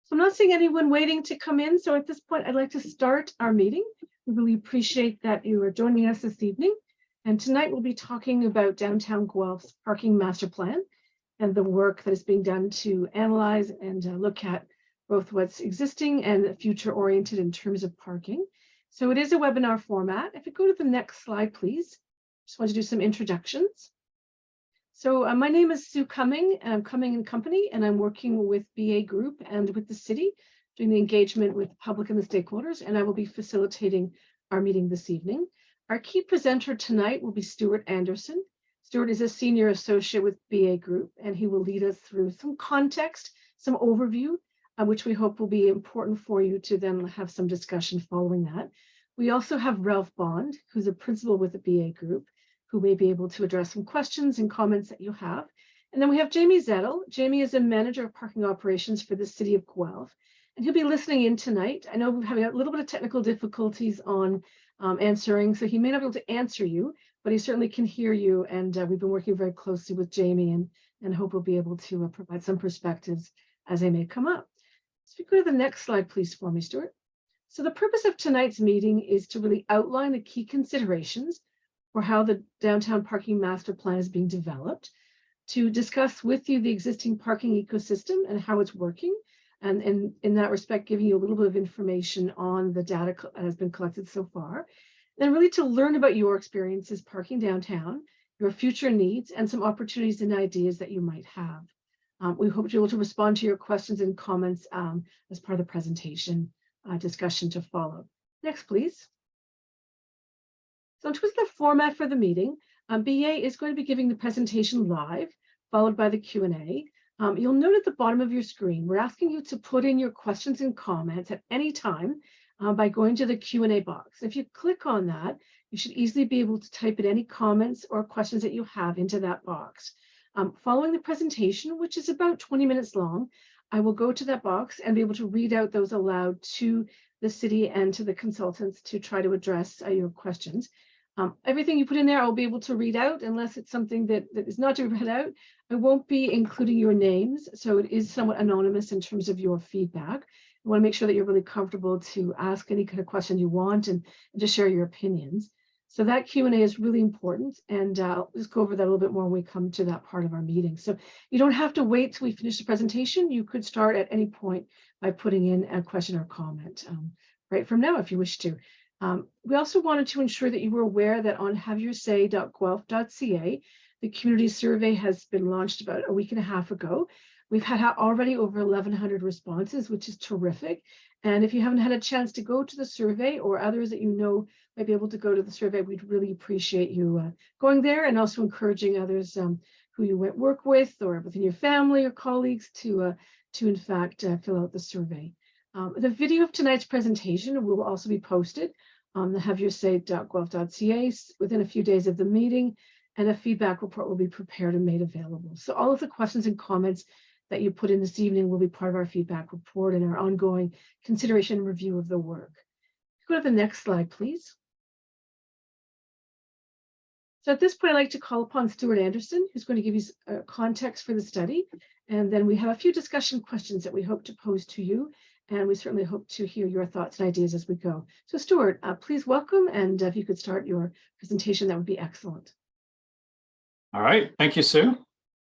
So I'm not seeing anyone waiting to come in. So at this point, I'd like to start our meeting. We really appreciate that you are joining us this evening. And tonight we'll be talking about downtown Guelph's parking master plan and the work that is being done to analyze and look at both what's existing and future oriented in terms of parking. So it is a webinar format. If you go to the next slide, please. Just want to do some introductions. So my name is Sue Cumming, and I'm Cumming & Company, and I'm working with BA Group and with the city, doing the engagement with the public and the stakeholders, and I will be facilitating our meeting this evening. Our key presenter tonight will be Stuart Anderson. Stuart is a senior associate with BA Group, and he will lead us through some context, some overview, which we hope will be important for you to then have some discussion following that. We also have Ralph Bond, who's a principal with the BA Group, who may be able to address some questions and comments that you have. And then we have Jamie Zettel. Jamie is a manager of parking operations for the city of Guelph, and he'll be listening in tonight. I know we're having a little bit of technical difficulties on answering, so he may not be able to answer you, but he certainly can hear you. And we've been working very closely with Jamie and hope we'll be able to provide some perspectives as they may come up. So if you go to the next slide, please, for me, Stuart. So the purpose of tonight's meeting is to really outline the key considerations for how the downtown parking master plan is being developed, to discuss with you the existing parking ecosystem and how it's working, and in that respect, giving you a little bit of information on the data that has been collected so far, then really to learn about your experiences parking downtown, your future needs, and some opportunities and ideas that you might have. We hope you're able to respond to your questions and comments as part of the presentation discussion to follow. Next, please. So in terms of the format for the meeting, BA is going to be giving the presentation live, followed by the Q&A. You'll note at the bottom of your screen, we're asking you to put in your questions and comments at any time by going to the Q&A box. If you click on that, you should easily be able to type in any comments or questions that you have into that box. Following the presentation, which is about 20 minutes long, I will go to that box and be able to read out those aloud to the city and to the consultants to try to address your questions. Everything you put in there, I'll be able to read out unless it's something that is not to be read out. I won't be including your names, so it is somewhat anonymous in terms of your feedback. I want to make sure that you're really comfortable to ask any kind of question you want and to share your opinions. So that Q&A is really important, and I'll just go over that a little bit more when we come to that part of our meeting. So you don't have to wait till we finish the presentation. You could start at any point by putting in a question or comment right from now if you wish to. We also wanted to ensure that you were aware that on haveyoursay.guelph.ca, the community survey has been launched about a week and a half ago. We've had already over 1,100 responses, which is terrific. And if you haven't had a chance to go to the survey, or others that you know might be able to go to the survey, we'd really appreciate you going there, and also encouraging others who you work with or within your family or colleagues to in fact fill out the survey. The video of tonight's presentation will also be posted on the haveyoursay.guelph.ca within a few days of the meeting, and a feedback report will be prepared and made available. So all of the questions and comments that you put in this evening will be part of our feedback report and our ongoing consideration and review of the work. Go to the next slide, please. So at this point, I'd like to call upon Stuart Anderson, who's going to give you context for the study. And then we have a few discussion questions that we hope to pose to you. And we certainly hope to hear your thoughts and ideas as we go. So Stuart, please welcome. And if you could start your presentation, that would be excellent. All right. Thank you, Sue.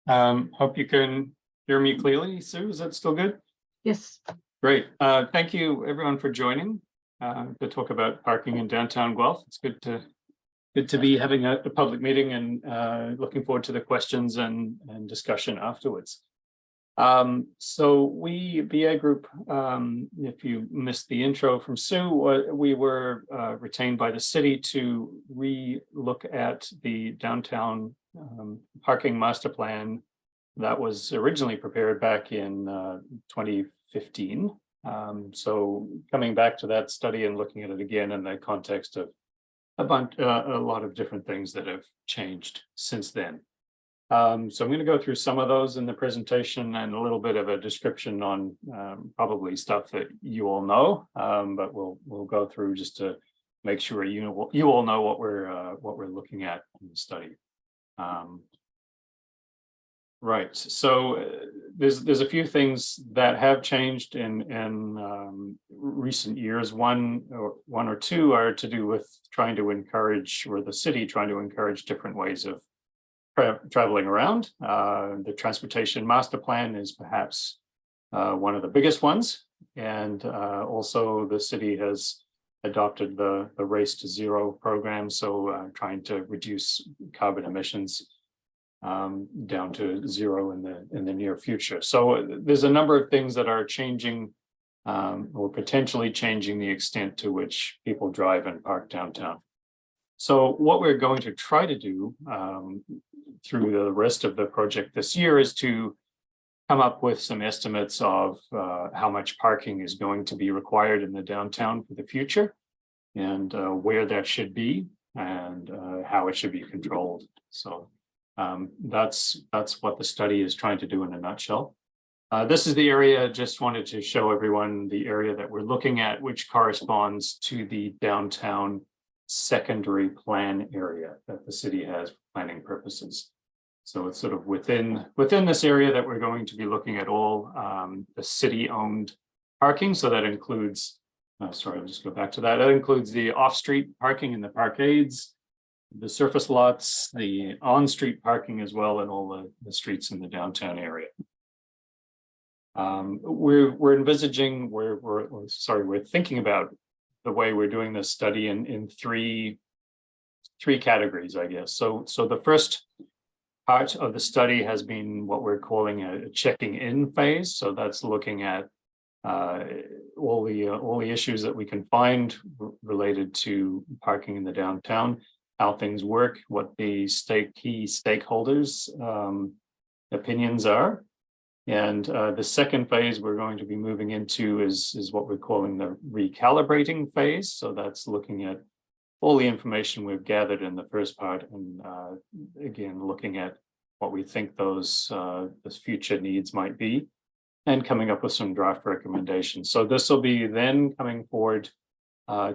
Hope you can hear me clearly. Sue, is that still good? Yes. Great. Thank you, everyone, for joining to talk about parking in downtown Guelph. It's good to be having a public meeting, and looking forward to the questions and discussion afterwards. So we, BA Group, if you missed the intro from Sue, we were retained by the city to re-look at the downtown parking master plan that was originally prepared back in 2015. So coming back to that study and looking at it again in the context of a lot of different things that have changed since then. So I'm going to go through some of those in the presentation and a little bit of a description on probably stuff that you all know, but we'll go through just to make sure you all know what we're looking at in the study. Right. So there's a few things that have changed in recent years. One or two are to do with trying to encourage, or the city trying to encourage different ways of traveling around. The transportation master plan is perhaps one of the biggest ones, and also the city has adopted the Race to Zero program, so trying to reduce carbon emissions down to zero in the near future. So there's a number of things that are changing or potentially changing the extent to which people drive and park downtown. So what we're going to try to do through the rest of the project this year is to come up with some estimates of how much parking is going to be required in the downtown for the future, and where that should be, and how it should be controlled. So that's what the study is trying to do in a nutshell. This is the area, just wanted to show everyone the area that we're looking at, which corresponds to the downtown secondary plan area that the city has for planning purposes. So it's sort of within this area that we're going to be looking at all the city-owned parking. So that includes, sorry, I'll just go back to that. That includes the off-street parking in the parkades, the surface lots, the on-street parking as well, and all the streets in the downtown area. We're envisaging, we're thinking about the way we're doing this study in three categories, I guess. So the first part of the study has been what we're calling a checking in phase. So that's looking at all the issues that we can find related to parking in the downtown, how things work, what the key stakeholders' opinions are. And the second phase we're going to be moving into is what we're calling the recalibrating phase. So that's looking at all the information we've gathered in the first part, and again, looking at what we think those future needs might be, and coming up with some draft recommendations. So this will be then coming forward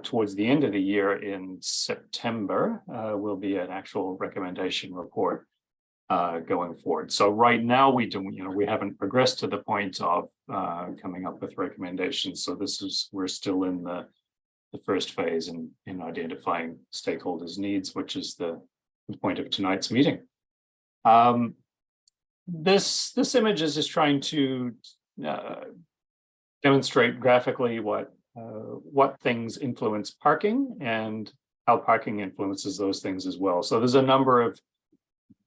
towards the end of the year in September, will be an actual recommendation report going forward. So right now we haven't progressed to the point of coming up with recommendations. So we're still in the first phase in identifying stakeholders' needs, which is the point of tonight's meeting. This image is just trying to demonstrate graphically what things influence parking and how parking influences those things as well. So there's a number of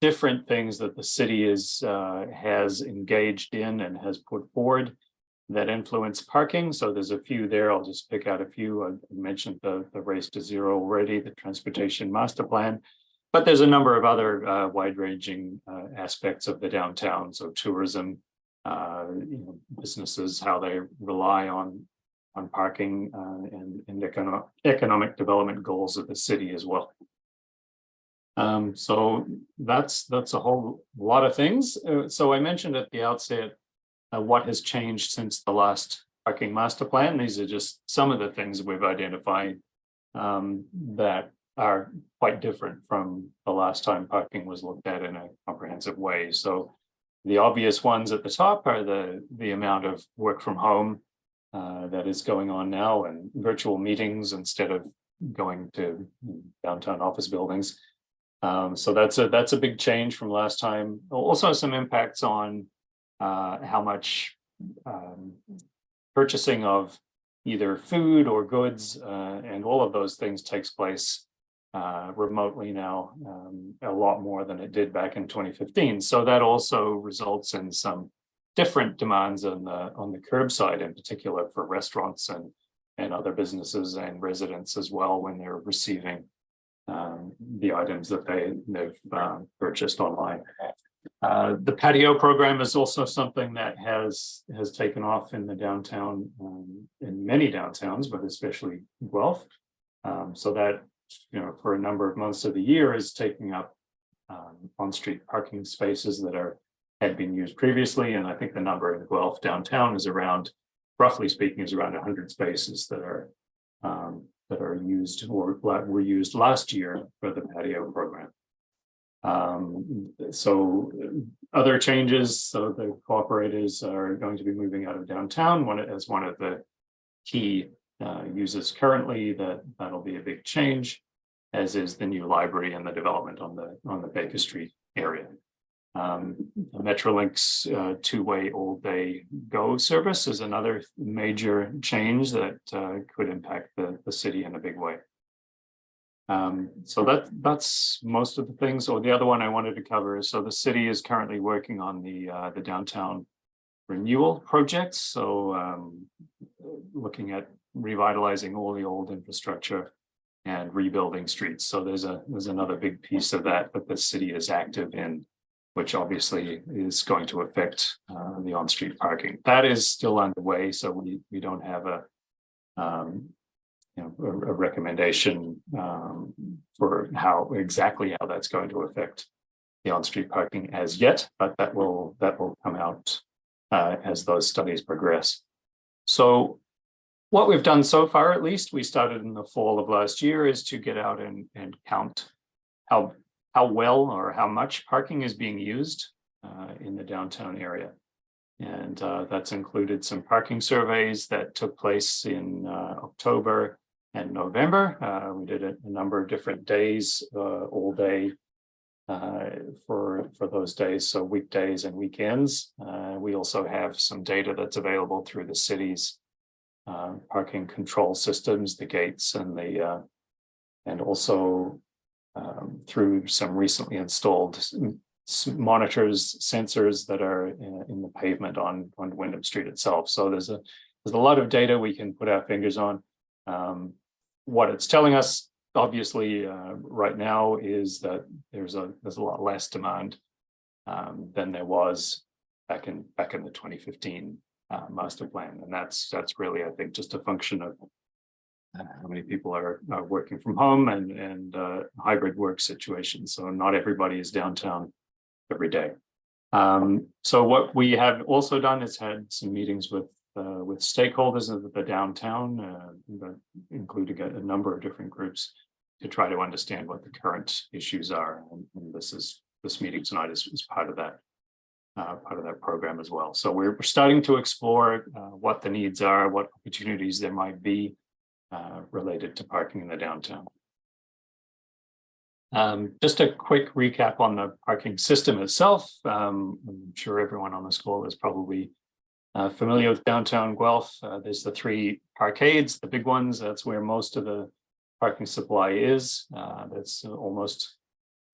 different things that the city has engaged in and has put forward that influence parking. So there's a few there. I'll just pick out a few. I mentioned the Race to Zero already, the transportation master plan, but there's a number of other wide-ranging aspects of the downtown. So tourism, businesses, how they rely on parking, and economic development goals of the city as well. So that's a whole lot of things. So I mentioned at the outset what has changed since the last parking master plan. These are just some of the things we've identified that are quite different from the last time parking was looked at in a comprehensive way. So the obvious ones at the top are the amount of work from home that is going on now, and virtual meetings instead of going to downtown office buildings. So that's a big change from last time. Also some impacts on how much purchasing of either food or goods and all of those things takes place remotely now, a lot more than it did back in 2015. So that also results in some different demands on the curbside, in particular for restaurants and other businesses and residents as well, when they're receiving the items that they've purchased online. The patio program is also something that has taken off in the downtown, in many downtowns, but especially Guelph. So that, for a number of months of the year is taking up on-street parking spaces that had been used previously. And I think the number in Guelph downtown is around, roughly speaking, is around 100 spaces that are used or were used last year for the patio program. So other changes, so the cooperators are going to be moving out of downtown as one of the key users currently. That'll be a big change, as is the new library and the development on the Baker Street area. The Metrolinx two-way all-day go service is another major change that could impact the city in a big way. So that's most of the things. Or the other one I wanted to cover is, so the city is currently working on the downtown renewal projects. So looking at revitalizing all the old infrastructure and rebuilding streets. So there's another big piece of that the city is active in, which obviously is going to affect the on-street parking. That is still underway, so we don't have a recommendation for how that's going to affect the on-street parking as yet, but that will come out as those studies progress. So what we've done so far, at least, we started in the fall of last year, is to get out and count how well or how much parking is being used in the downtown area. And that's included some parking surveys that took place in October and November. We did a number of different days, all day for those days, so weekdays and weekends. We also have some data that's available through the city's parking control systems, the gates, and also through some recently installed monitors, sensors that are in the pavement on Wyndham Street itself. So there's a lot of data we can put our fingers on. What it's telling us, obviously, right now is that there's a lot less demand than there was back in the 2015 master plan, and that's really, I think, just a function of how many people are working from home and hybrid work situations. So not everybody is downtown every day. So what we have also done is had some meetings with stakeholders of the downtown, including a number of different groups, to try to understand what the current issues are. And this meeting tonight is part of that program as well. So we're starting to explore what the needs are, what opportunities there might be related to parking in the downtown. Just a quick recap on the parking system itself. I'm sure everyone on this call is probably familiar with downtown Guelph. There's the 3 parkades, the big ones. That's where most of the parking supply is. That's around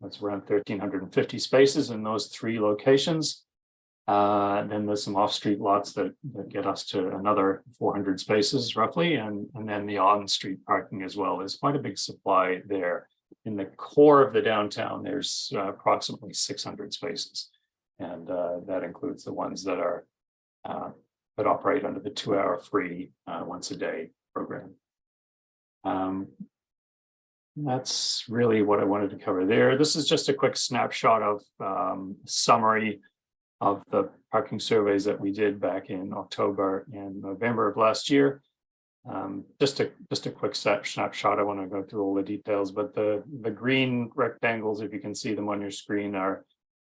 1,350 spaces in those 3 locations. Then there's some off-street lots that get us to another 400 spaces roughly, and then the on-street parking as well. There's quite a big supply there. In the core of the downtown, there's approximately 600 spaces, and that includes the ones that are that operate under the 2-hour free once a day program. That's really what I wanted to cover there. This is just a quick snapshot of summary of the parking surveys that we did back in October and November of last year. Just a quick snapshot. I want to go through all the details, but the green rectangles, if you can see them on your screen, are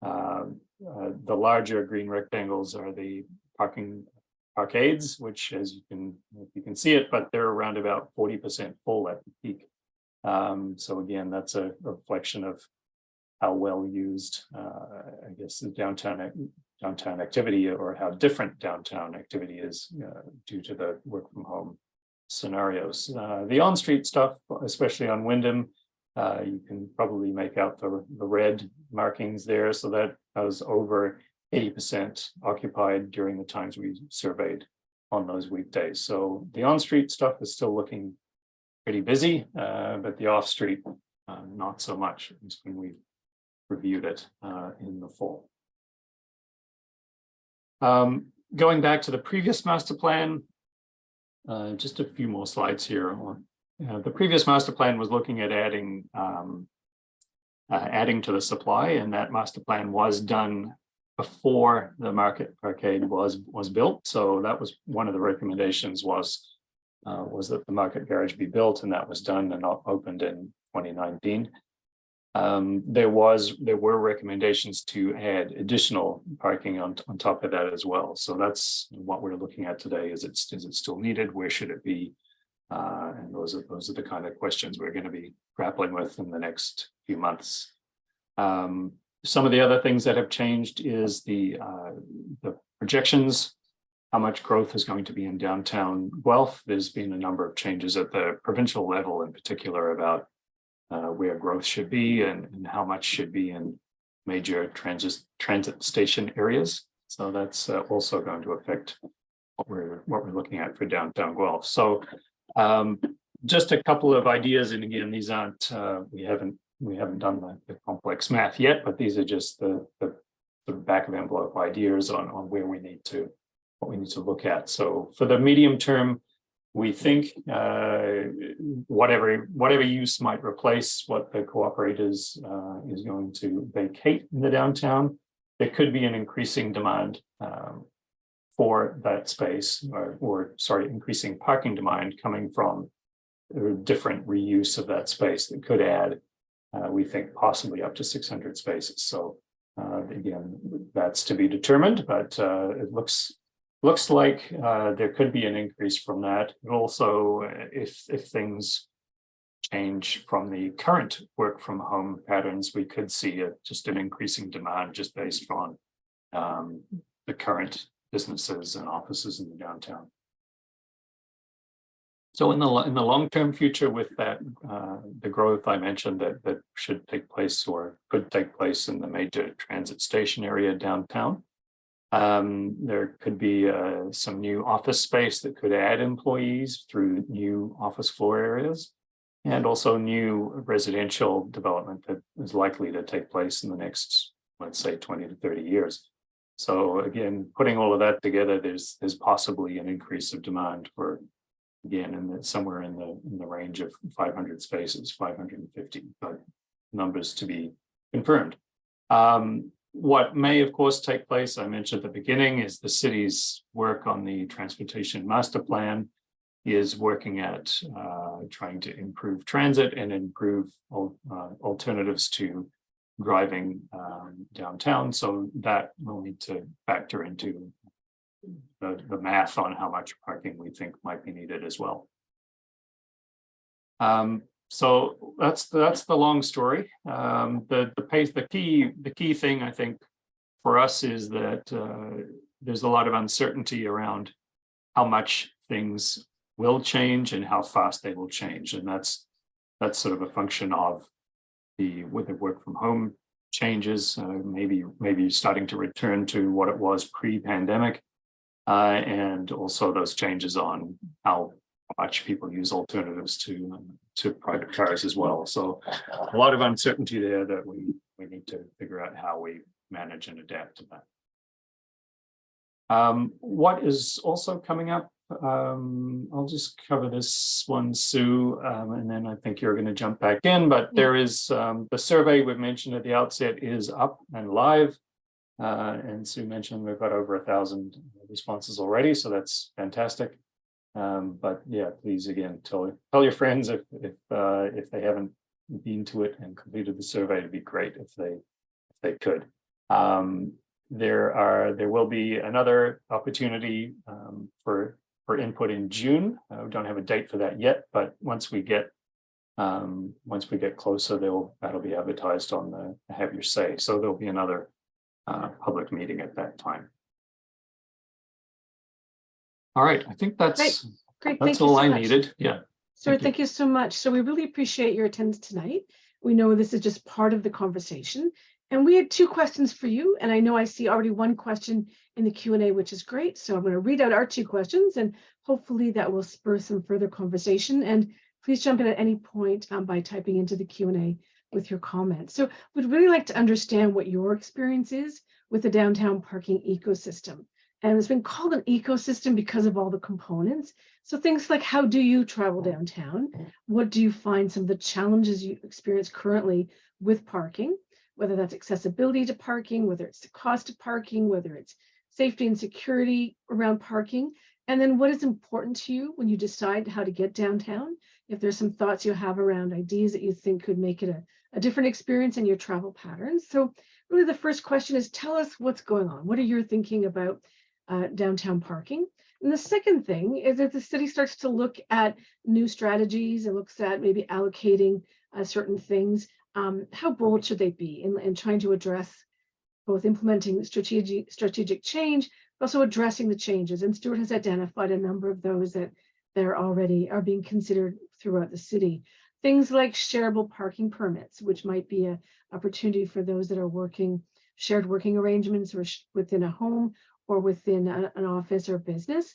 the larger green rectangles are the parkades, which, as you can see it, but they're around about 40% full at the peak. So again, that's a reflection of how well used, I guess, the downtown activity, or how different downtown activity is due to the work from home scenarios. The on-street stuff, especially on Wyndham, you can probably make out the red markings there. So that was over 80% occupied during the times we surveyed on those weekdays. So the on-street stuff is still looking pretty busy, but the off-street, not so much, at least when we reviewed it in the fall. Going back to the previous master plan, just a few more slides here. The previous master plan was looking at adding to the supply, and that master plan was done before the Market Parkade was built. So that was one of the recommendations, was that the Market Garage be built, and that was done and opened in 2019. There were recommendations to add additional parking on top of that as well. So that's what we're looking at today. Is it still needed? Where should it be? And those are the kind of questions we're going to be grappling with in the next few months. Some of the other things that have changed is the projections, how much growth is going to be in downtown Guelph. There's been a number of changes at the provincial level in particular about where growth should be and how much should be in major transit station areas. So that's also going to affect what we're looking at for downtown Guelph. So just a couple of ideas, and again, these aren't we haven't done the complex math yet, but these are just the back of envelope ideas on where we need to look at. So for the medium term, we think whatever use might replace what the cooperators is going to vacate in the downtown, there could be an increasing demand for that space, or increasing parking demand coming from different reuse of that space that could add, we think, possibly up to 600 spaces. So again, that's to be determined, but it looks like there could be an increase from that. And also, if things change from the current work from home patterns, we could see just an increasing demand just based on the current businesses and offices in the downtown. So in the long-term future, with that the growth I mentioned that should take place or could take place in the major transit station area downtown, there could be some new office space that could add employees through new office floor areas, and also new residential development that is likely to take place in the next, let's say, 20 to 30 years. So again, putting all of that together, there's possibly an increase of demand for, again, somewhere in the range of 500 spaces, 550, but numbers to be confirmed. What may, of course, take place, I mentioned at the beginning, is the city's work on the transportation master plan is working at trying to improve transit and improve alternatives to driving downtown. So that will need to factor into the math on how much parking we think might be needed as well. So that's the long story. The key thing, I think, for us is that there's a lot of uncertainty around how much things will change and how fast they will change, and that's sort of a function of with the work from home changes, maybe starting to return to what it was pre-pandemic, and also those changes on how much people use alternatives to private cars as well. So a lot of uncertainty there that we need to figure out how we manage and adapt to that. What is also coming up, I'll just cover this one, Sue, and then I think you're going to jump back in, but there is the survey we've mentioned at the outset is up and live. And Sue mentioned we've got over 1,000 responses already, so that's fantastic. But yeah, please again tell your friends if they haven't been to it and completed the survey. It'd be great if they could. There will be another opportunity for input in June. We don't have a date for that yet, but once we get closer, that'll be advertised on the Have Your Say. So there'll be another public meeting at that time. All right, I think that's great. That's all I needed. Yeah. So thank you so much. So we really appreciate your attendance tonight. We know this is just part of the conversation, and we had 2 questions for you. And I know I see already 1 question in the Q&A, which is great. So I'm going to read out our 2 questions, and hopefully that will spur some further conversation. And please jump in at any point by typing into the Q&A with your comments. So we'd really like to understand what your experience is with the downtown parking ecosystem. And it's been called an ecosystem because of all the components. So things like, how do you travel downtown? What do you find some of the challenges you experience currently with parking, whether that's accessibility to parking, whether it's the cost of parking, whether it's safety and security around parking, And then what is important to you when you decide how to get downtown? If there's some thoughts you have around ideas that you think could make it a different experience in your travel patterns. So really the first question is, tell us what's going on. What are you thinking about downtown parking? And the second thing is that the city starts to look at new strategies and looks at maybe allocating certain things. How bold should they be in trying to address both implementing strategic change, but also addressing the changes? And Stuart has identified a number of those that there already are being considered throughout the city. Things like shareable parking permits, which might be an opportunity for those that are working shared working arrangements or within a home or within an office or business,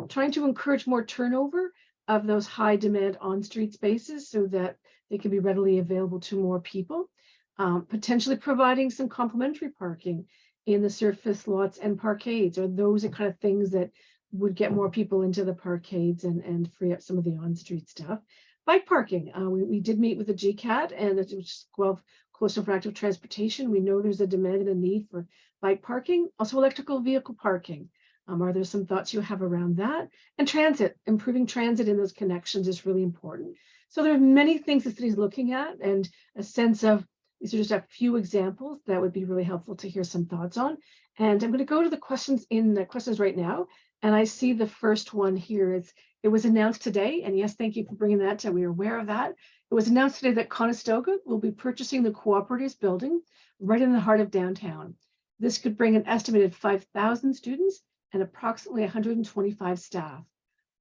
trying to encourage more turnover of those high demand on-street spaces so that they can be readily available to more people, potentially providing some complementary parking in the surface lots and parkades, or those are kind of things that would get more people into the parkades and free up some of the on-street stuff. Bike parking, we did meet with the GCAT and it was Guelph Coalition for Active Transportation. We know there's a demand and a need for bike parking, also electrical vehicle parking. Are there some thoughts you have around that? And transit, improving transit in those connections is really important. So there are many things the city is looking at, and a sense of, these are just a few examples that would be really helpful to hear some thoughts on. And I'm going to go to the questions right now. And I see the first one here is, it was announced today, and yes, thank you for bringing that. We are aware of that. It was announced today that Conestoga will be purchasing the Cooperatives building right in the heart of downtown. This could bring an estimated 5,000 students and approximately 125 staff.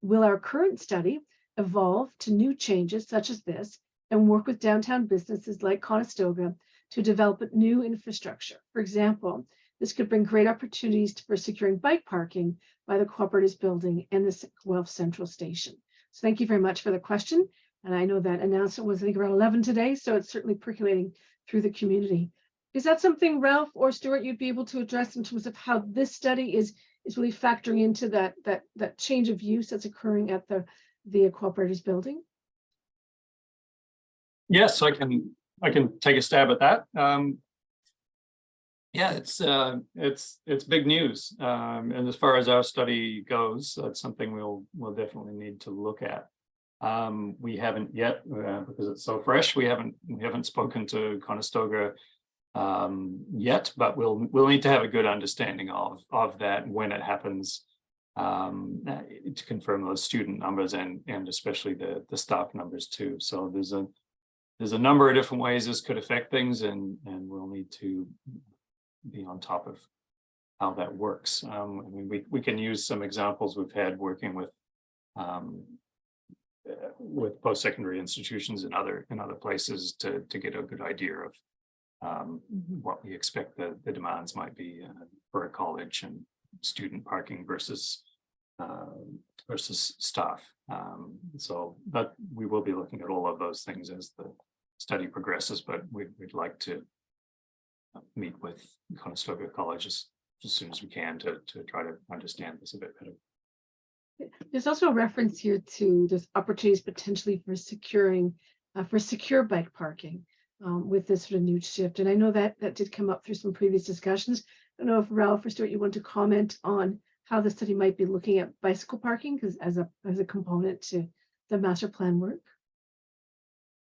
Will our current study evolve to new changes such as this and work with downtown businesses like Conestoga to develop new infrastructure? For example, this could bring great opportunities for securing bike parking by the Cooperatives building and the Guelph Central Station. So thank you very much for the question. And I know that announcement was, I think, around 11 today, so it's certainly percolating through the community. Is that something, Ralph or Stuart, you'd be able to address in terms of how this study is really factoring into that change of use that's occurring at the Cooperatives building? Yes, I can take a stab at that. Yeah, it's big news, and as far as our study goes, that's something we'll definitely need to look at. We haven't yet, because it's so fresh. We haven't spoken to Conestoga yet, but we'll need to have a good understanding of that when it happens, to confirm those student numbers and especially the staff numbers too. So there's a number of different ways this could affect things, and we'll need to be on top of how that works. I mean, we can use some examples we've had working with post-secondary institutions in other places to get a good idea of what we expect the demands might be for a college and student parking versus staff. So that we will be looking at all of those things as the study progresses, but we'd like to meet with Conestoga College as soon as we can to try to understand this a bit better. There's also a reference here to there's opportunities potentially for secure bike parking with this sort of new shift. And I know that did come up through some previous discussions. I don't know if Ralph or Stuart, you want to comment on how the study might be looking at bicycle parking because as a component to the master plan work.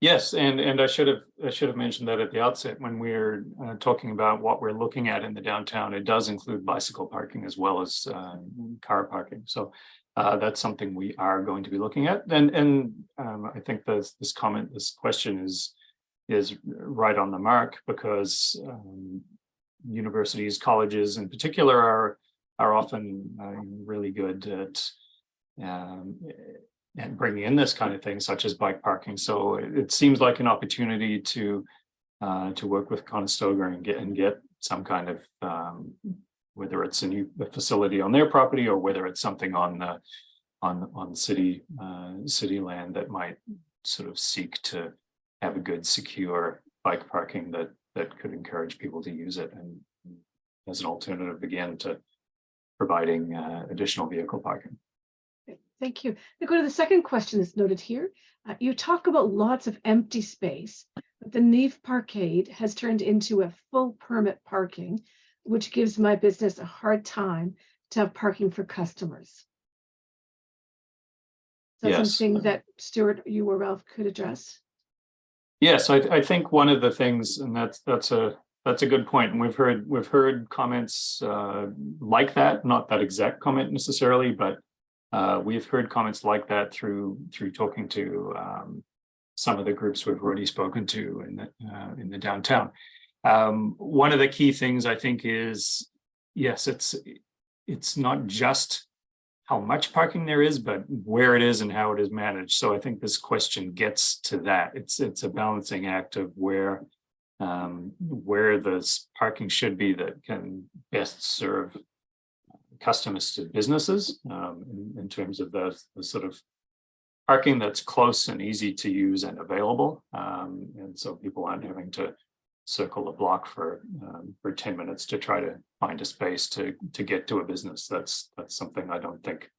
Yes, and I should have mentioned that at the outset when we're talking about what we're looking at in the downtown. It does include bicycle parking as well as car parking. So that's something we are going to be looking at. And I think this question is right on the mark, because universities, colleges in particular are often really good at bringing in this kind of thing, such as bike parking. So it seems like an opportunity to work with Conestoga and get some kind of whether it's a new facility on their property or whether it's something on city land that might sort of seek to have a good, secure bike parking that could encourage people to use it, and as an alternative again to providing additional vehicle parking. Thank you. Now go to the second question that's noted here. You talk about lots of empty space, but the Neve Parkade has turned into a full permit parking, which gives my business a hard time to have parking for customers. that Yes. something that Stuart, you or Ralph could address? Yes, I think one of the things, and that's a good point, and we've heard comments like that, not that exact comment necessarily, but we've heard comments like that through talking to some of the groups we've already spoken to in the downtown. One of the key things I think is, yes, it's not just how much parking there is, but where it is and how it is managed. So I think this question gets to that. It's a balancing act of where the parking should be that can best serve customers to businesses in terms of the sort of parking that's close and easy to use and available. And so people aren't having to circle the block for 10 minutes to try to find a space to get to a business. That's something I don't think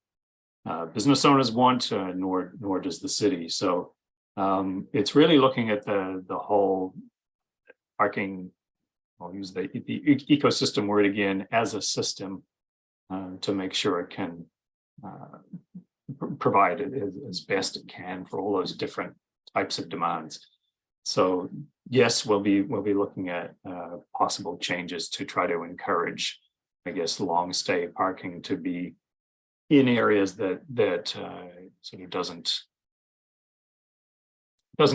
business owners want, nor does the city. So it's really looking at the whole parking, I'll use the ecosystem word again, as a system to make sure it can provide it as best it can for all those different types of demands. So yes, we'll be looking at possible changes to try to encourage, I guess, long stay parking to be in areas that sort of doesn't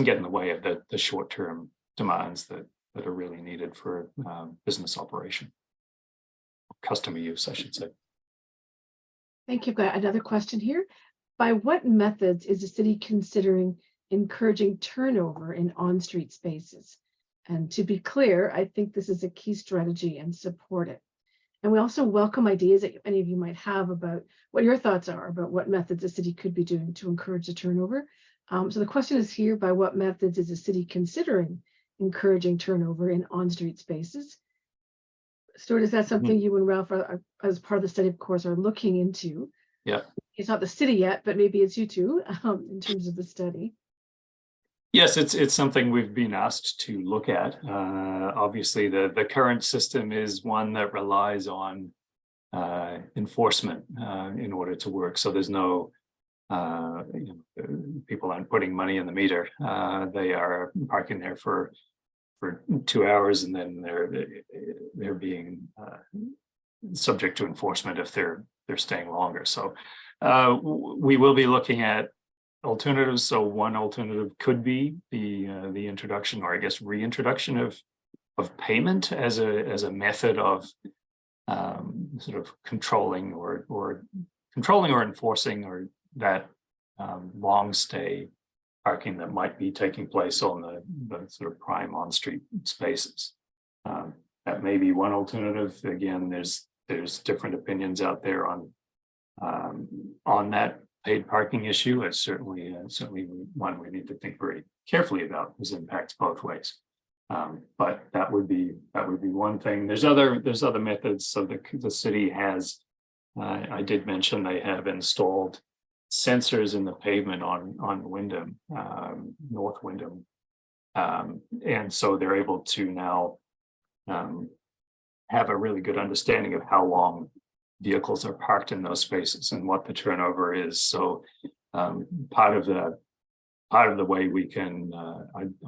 get in the way of the short-term demands that are really needed for business operation, customer use, I should say. Thank you. I've got another question here. By what methods is the city considering encouraging turnover in on-street spaces? And to be clear, I think this is a key strategy and support it. And we also welcome ideas that any of you might have about what your thoughts are about what methods the city could be doing to encourage the turnover. So the question is here, by what methods is the city considering encouraging turnover in on-street spaces? Stuart, is that something you and Ralph are, as part of the study, of course, are looking into? Yeah. It's not the city yet, but maybe it's you two in terms of the study. Yes, it's something we've been asked to look at. Obviously, the current system is one that relies on enforcement in order to work. So there's no people aren't putting money in the meter. They are parking there for 2 hours, and then they're being subject to enforcement if they're staying longer. So we will be looking at alternatives. So one alternative could be the introduction, or I guess reintroduction of payment as a method of sort of controlling or enforcing or that long stay parking that might be taking place on the sort of prime on-street spaces. That may be one alternative. Again, there's different opinions out there on that paid parking issue. It's certainly one we need to think very carefully about, because it impacts both ways. But that would be one thing. There's other methods. So the city has, I did mention they have installed sensors in the pavement on Wyndham, North Wyndham, and so they're able to now have a really good understanding of how long vehicles are parked in those spaces and what the turnover is. So part of the way we can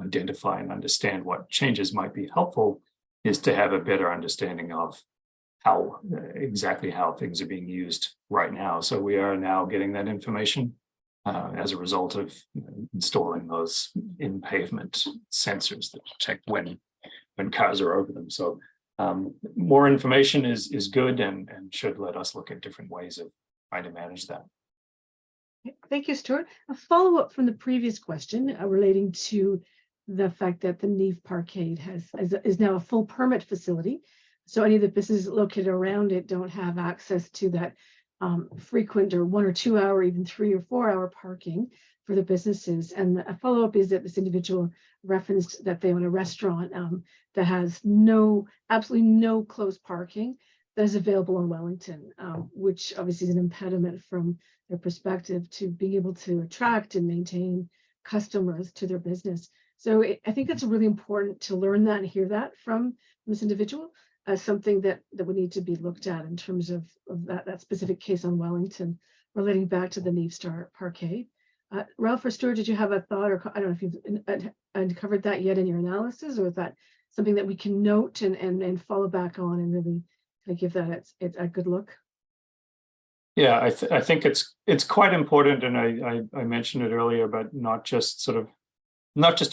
identify and understand what changes might be helpful is to have a better understanding of exactly how things are being used right now. So we are now getting that information as a result of installing those in pavement sensors that detect when cars are over them. So more information is good and should let us look at different ways of trying to manage that. Thank you, Stuart. A follow-up from the previous question relating to the fact that the Neve Parkade is now a full permit facility. So any of the businesses located around it don't have access to that frequent or 1 or 2 hour, even 3 or 4 hour parking for the businesses. And a follow-up is that this individual referenced that they own a restaurant that has absolutely no close parking that is available in Wellington, which obviously is an impediment from their perspective to being able to attract and maintain customers to their business. So I think that's really important to learn that and hear that from this individual as something that would need to be looked at in terms of that specific case on Wellington relating back to the Neve Star Parkade. Ralph or Stuart, did you have a thought, or I don't know if you've uncovered that yet in your analysis, or is that something that we can note and follow back on and really kind of give that it's a good look? Yeah, I think it's quite important, and I mentioned it earlier, but not just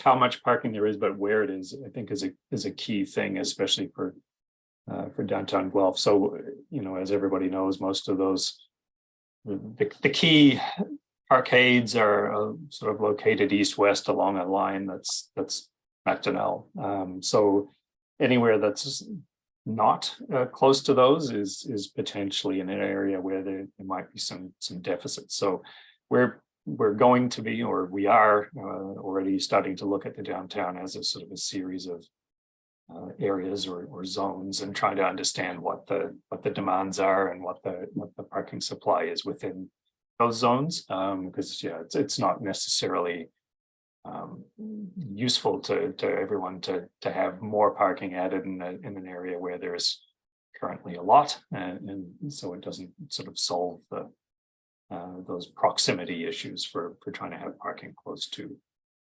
how much parking there is, but where it is. I think is a key thing, especially for downtown Guelph. So, as everybody knows, most of those the key arcades are sort of located east-west along a line that's Macdonell. So anywhere that's not close to those is potentially in an area where there might be some deficits. So we're going to be, or we are already starting to look at the downtown as a sort of a series of areas or zones, and trying to understand what the demands are and what the parking supply is within those zones. Because it's not necessarily useful to everyone to have more parking added in an area where there's currently a lot, and so it doesn't sort of solve those proximity issues for trying to have parking close to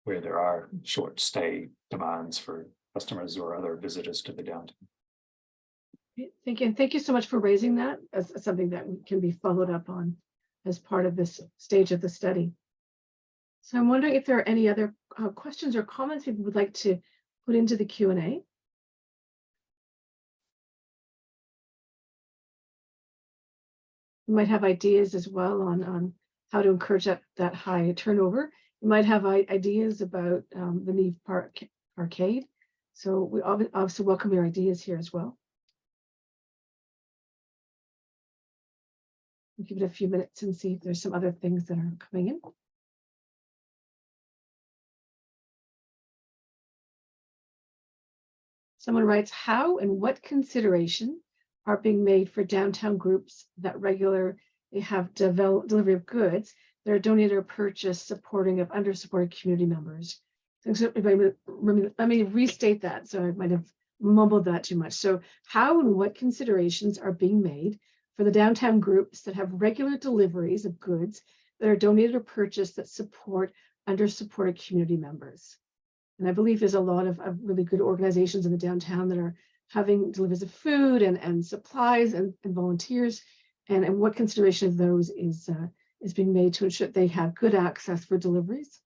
where there are short stay demands for customers or other visitors to the downtown. Thank you. And thank you so much for raising that as something that can be followed up on as part of this stage of the study. So I'm wondering if there are any other questions or comments people would like to put into the Q&A. You might have ideas as well on how to encourage that high turnover. You might have ideas about the Neve Park Arcade. So we obviously welcome your ideas here as well. We'll give it a few minutes and see if there's some other things that are coming in. Someone writes, how and what consideration are being made for downtown groups that regularly have delivery of goods that are donated or purchased supporting of undersupported community members? So let me restate that. So I might have mumbled that too much. So how and what considerations are being made for the downtown groups that have regular deliveries of goods that are donated or purchased that support undersupported community members? And I believe there's a lot of really good organizations in the downtown that are having deliveries of food and supplies and volunteers. And what consideration of those is being made to ensure they have good access for deliveries?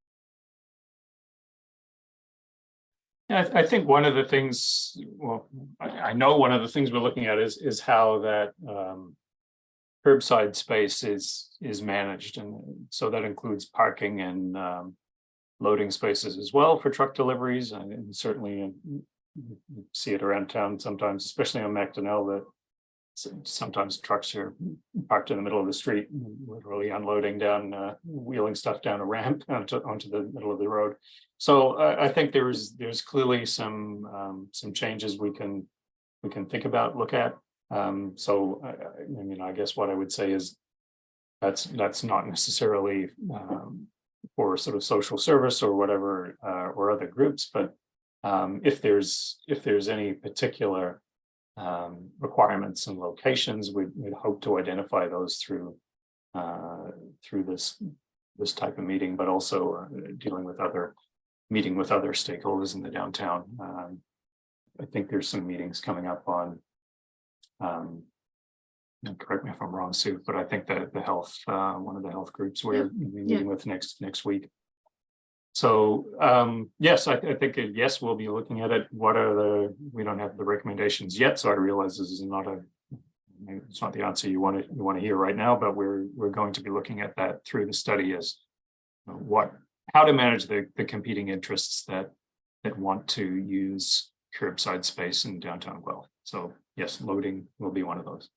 Yeah, I think one of the things, well, I know one of the things we're looking at is how that curbside space is managed, and so that includes parking and loading spaces as well for truck deliveries, and certainly you see it around town sometimes, especially on Macdonell, that sometimes trucks are parked in the middle of the street, literally unloading down, wheeling stuff down a ramp onto the middle of the road. So I think there's clearly some changes we can think about, look at. So I mean, I guess what I would say is that's not necessarily for sort of social service or whatever, or other groups, but if there's any particular requirements and locations, we'd hope to identify those through this type of meeting, but also meeting with other stakeholders in the downtown. I think there's some meetings coming up on, correct me if I'm wrong, Sue, but I think that the health, one of the health groups we're meeting with next week. So yes, I think yes, we'll be looking at it. We don't have the recommendations yet, so I realize this is it's not the answer you want to hear right now, but we're going to be looking at that through the study as how to manage the competing interests that want to use curbside space in downtown Guelph. So yes, loading will be one of those.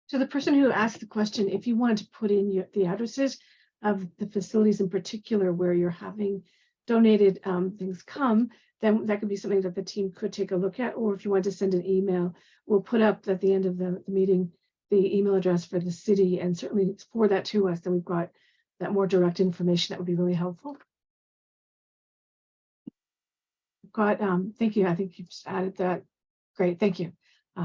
So the person who asked the question, if you wanted to put in the addresses of the facilities in particular where you're having donated things come, then that could be something that the team could take a look at. Or if you want to send an email, we'll put up at the end of the meeting the email address for the city, and certainly forward that to us. Then we've got that more direct information that would be really helpful. Got thank you. I think you've just added that. Great, thank you.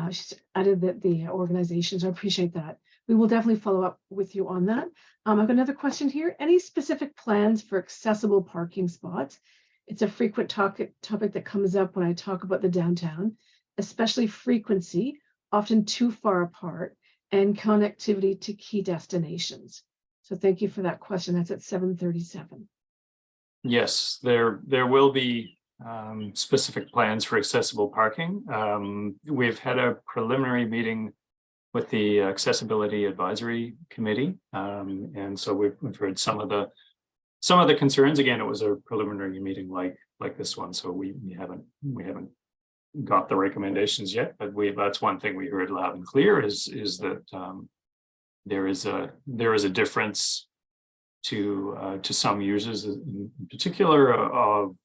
She's added the organizations. I appreciate that. we will definitely follow up with you on that. I have another question here. Any specific plans for accessible parking spots? It's a frequent topic that comes up when I talk about the downtown, especially frequency, often too far apart, and connectivity to key destinations. So thank you for that question. That's at 7:37. Yes, there will be specific plans for accessible parking. We've had a preliminary meeting with the Accessibility Advisory Committee, and so we've heard some of the concerns. Again, it was a preliminary meeting like this one, so we haven't got the recommendations yet. But that's one thing we heard loud and clear is that there is a difference to some users, in particular of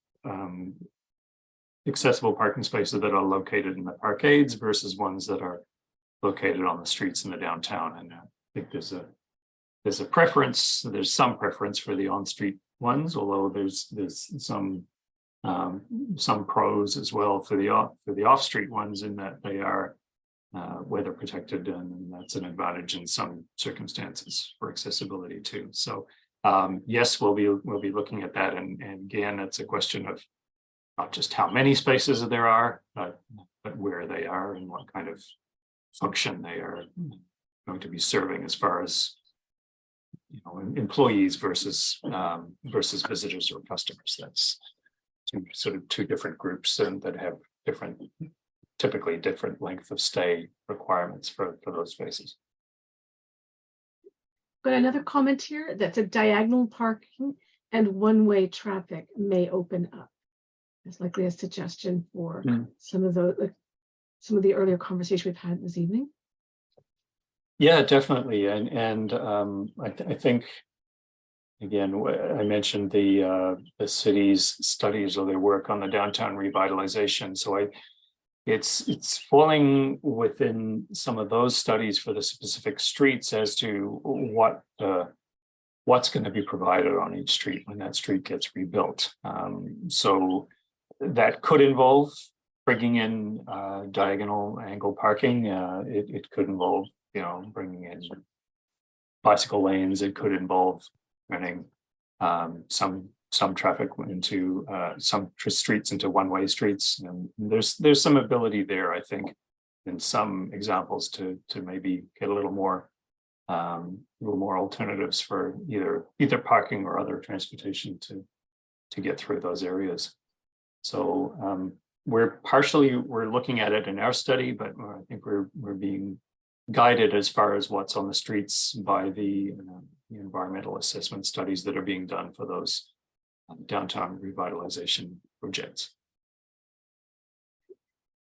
accessible parking spaces that are located in the parkades versus ones that are located on the streets in the downtown. And I think there's a preference. There's some preference for the on-street ones, although there's some pros as well for the off-street ones, in that they are weather protected, and that's an advantage in some circumstances for accessibility too. So yes, we'll be looking at that, and again, it's a question of not just how many spaces there are, but where they are and what kind of function they are going to be serving, as far as employees versus visitors or customers. That's two different groups, and that have typically different length of stay requirements for those spaces. Got another comment here that's a diagonal parking and one-way traffic may open up. It's likely a suggestion for some of the earlier conversation we've had this evening. Yeah, definitely, and I think, again, I mentioned the city's studies or their work on the downtown revitalization. So it's falling within some of those studies for the specific streets as to what's going to be provided on each street when that street gets rebuilt. So that could involve bringing in diagonal angle parking. It could involve bringing in bicycle lanes. It could involve running some traffic into some streets into one-way streets, and there's some ability there, I think, in some examples to maybe get a little more alternatives for either parking or other transportation to get through those areas. So we're looking at it in our study, but I think we're being guided as far as what's on the streets by the environmental assessment studies that are being done for those downtown revitalization projects.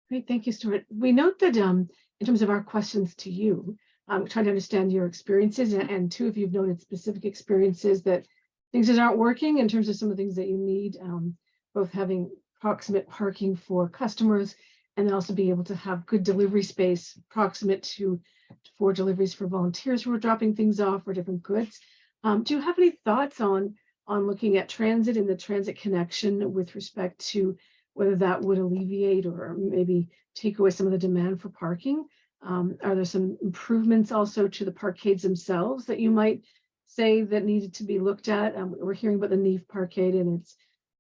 Great, thank you, Stuart. We note that in terms of our questions to you, trying to understand your experiences, and two of you have noted specific experiences that things that aren't working in terms of some of the things that you need, both having proximate parking for customers and then also be able to have good delivery space proximate for deliveries for volunteers who are dropping things off or different goods. Do you have any thoughts on looking at transit and the transit connection with respect to whether that would alleviate or maybe take away some of the demand for parking? Are there some improvements also to the parkades themselves that you might say that needed to be looked at? We're hearing about the Neve Parkade, and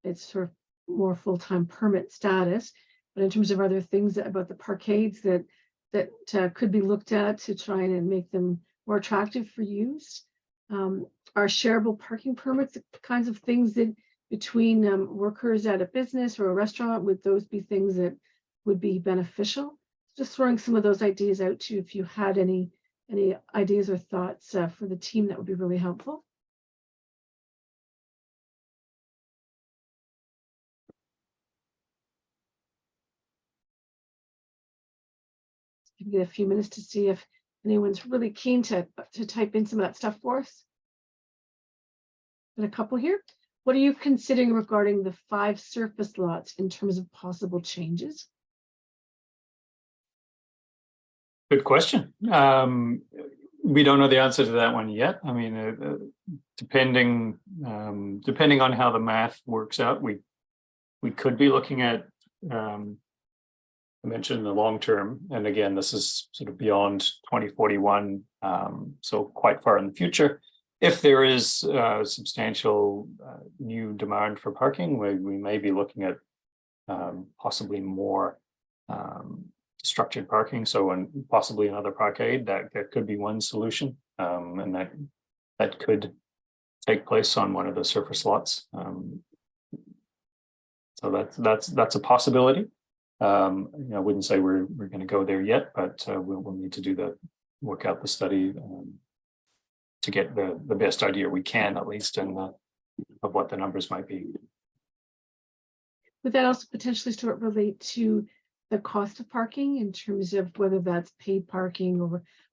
it's sort of more full-time permit status. But in terms of other things about the parkades that could be looked at to try and make them more attractive for use, are shareable parking permits the kinds of things that between workers at a business or a restaurant, would those be things that would be beneficial? Just throwing some of those ideas out to you, if you had any ideas or thoughts for the team, that would be really helpful. Give you a few minutes to see if anyone's really keen to type in some of that stuff for us. And a couple here. What are you considering regarding the 5 surface lots in terms of possible changes? Good question. We don't know the answer to that one yet. I mean, depending on how the math works out, we could be looking at a I mentioned in the long term, and again, this is sort of beyond 2041, so quite far in the future. If there is substantial new demand for parking, we may be looking at possibly more structured parking. So, and possibly another parkade that could be one solution, and that could take place on one of the surface lots. So that's a possibility. I wouldn't say we're going to go there yet, but we'll need to work out the study to get the best idea we can, at least, of what the numbers might be. Would that also potentially start relate to the cost of parking in terms of whether that's paid parking or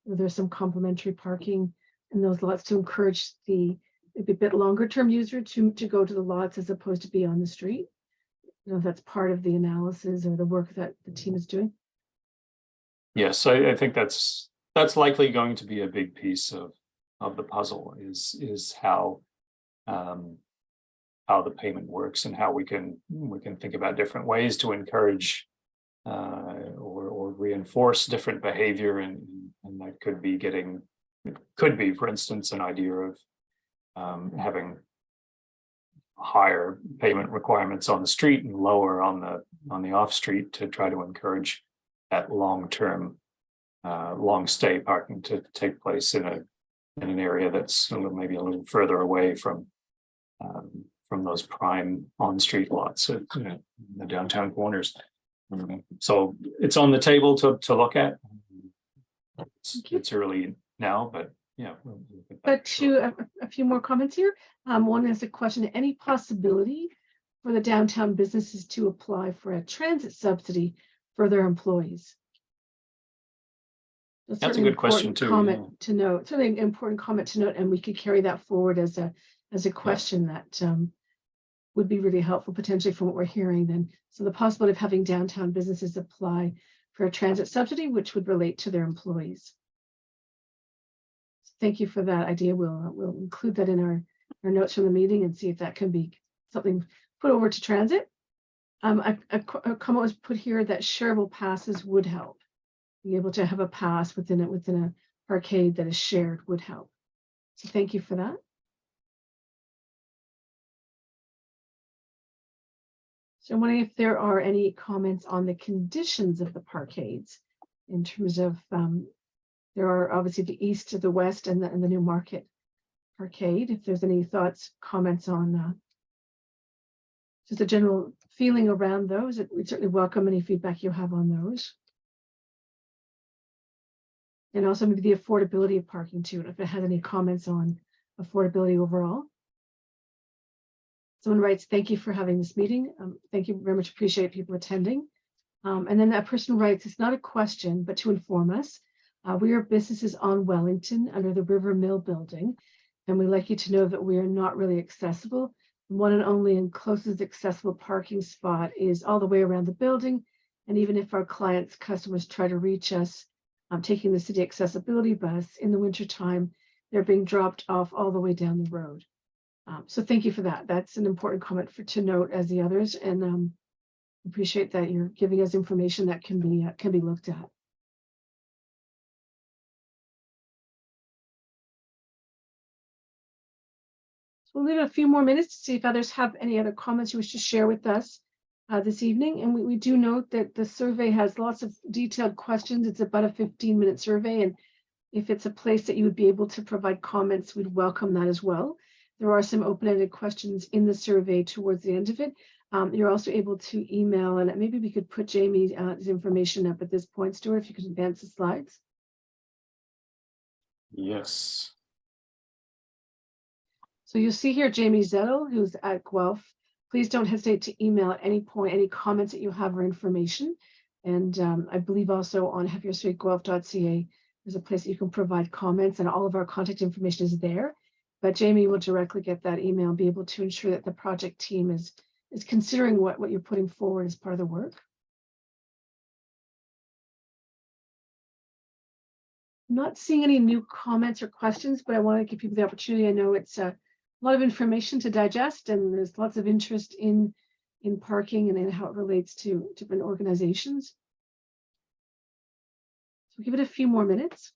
whether there's some complementary parking in those lots to encourage the maybe a bit longer term user to go to the lots as opposed to be on the street? If that's part of the analysis or the work that the team is doing. Yes, I think that's likely going to be a big piece of the puzzle is how the payment works and how we can think about different ways to encourage or reinforce different behavior, and that could be, for instance, an idea of having higher payment requirements on the street and lower on the off street to try to encourage that long-term long stay parking to take place in an area that's maybe a little further away from those prime on-street lots in the downtown corners. So it's on the table to look at. It's early now, but yeah. But a few more comments here. One is a question: any possibility for the downtown businesses to apply for a transit subsidy for their employees? That's a good question too. Comment to note. Certainly an important comment to note, and we could carry that forward as a question that would be really helpful potentially from what we're hearing. Then, so the possibility of having downtown businesses apply for a transit subsidy, which would relate to their employees. Thank you for that idea. We'll include that in our notes from the meeting and see if that can be something put over to transit. A comment was put here that shareable passes would help. Being able to have a pass within a parkade that is shared would help. So thank you for that. So I'm wondering if there are any comments on the conditions of the parkades in terms of there are obviously the east to the west and the New Market Parkade. If there's any thoughts, comments on just a general feeling around those, we'd certainly welcome any feedback you have on those. And also maybe the affordability of parking too, and if it had any comments on affordability overall. Someone writes, thank you for having this meeting. Thank you very much, appreciate people attending. And then that person writes, it's not a question, but to inform us. We are businesses on Wellington under the River Mill building, and we'd like you to know that we are not really accessible. One and only and closest accessible parking spot is all the way around the building. And even if our clients, customers try to reach us, taking the city accessibility bus in the wintertime, they're being dropped off all the way down the road. So thank you for that. That's an important comment to note as the others, and appreciate that you're giving us information that can be looked at. We'll leave a few more minutes to see if others have any other comments you wish to share with us this evening. And we do note that the survey has lots of detailed questions. It's about a 15-minute survey. And if it's a place that you would be able to provide comments, we'd welcome that as well. There are some open-ended questions in the survey towards the end of it. You're also able to email, and maybe we could put Jamie's information up at this point. Stuart, if you could advance the slides. Yes. So you'll see here Jamie Zettel, who's at Guelph. Please don't hesitate to email at any point any comments that you have or information. And I believe also on happiestreetguelph.ca, there's a place that you can provide comments, and all of our contact information is there. But Jamie will directly get that email and be able to ensure that the project team is considering what you're putting forward as part of the work. I'm not seeing any new comments or questions, but I want to give people the opportunity. I know it's a lot of information to digest, and there's lots of interest in parking and in how it relates to different organizations. So give it a few more minutes.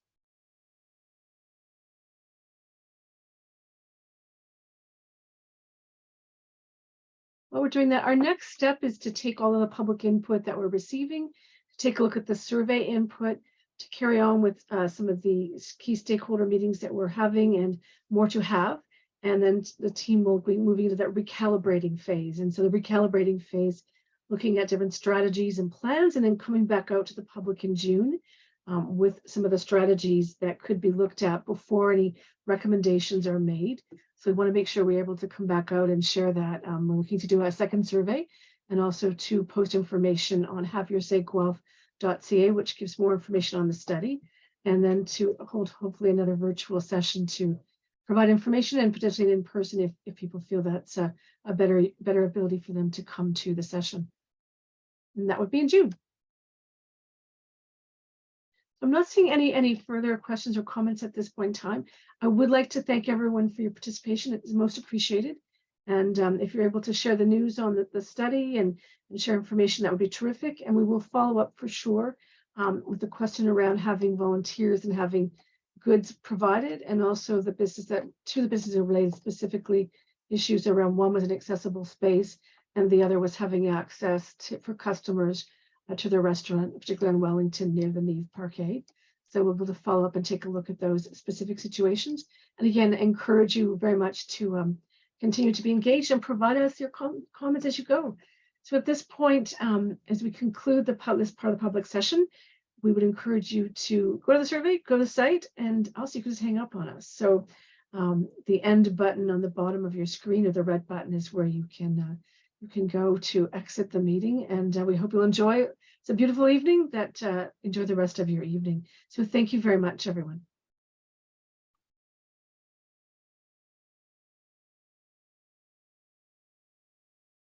While we're doing that, our next step is to take all of the public input that we're receiving, take a look at the survey input, to carry on with some of the key stakeholder meetings that we're having and more to have. And then the team will be moving into that recalibrating phase. And so the recalibrating phase, looking at different strategies and plans, and then coming back out to the public in June with some of the strategies that could be looked at before any recommendations are made. So we want to make sure we're able to come back out and share that. We're looking to do a second survey and also to post information on haveyoursaguelph.ca, which gives more information on the study, and then to hold hopefully another virtual session to provide information and potentially in person if people feel that's a better ability for them to come to the session. And that would be in June. I'm not seeing any further questions or comments at this point in time. I would like to thank everyone for your participation. It's most appreciated. And if you're able to share the news on the study and share information, that would be terrific. And we will follow up for sure with the question around having volunteers and having goods provided, and also the business that to the business are related, specifically issues around, one was an accessible space and the other was having access for customers to their restaurant, particularly in Wellington near the Neve Parkade. So we'll be able to follow up and take a look at those specific situations. And again, encourage you very much to continue to be engaged and provide us your comments as you go. So at this point, as we conclude this part of the public session, we would encourage you to go to the survey, go to the site, and also you can just hang up on us. So the end button on the bottom of your screen, or the red button, is where you can go to exit the meeting. And we hope you'll enjoy. It's a beautiful evening. Enjoy the rest of your evening. So thank you very much, everyone.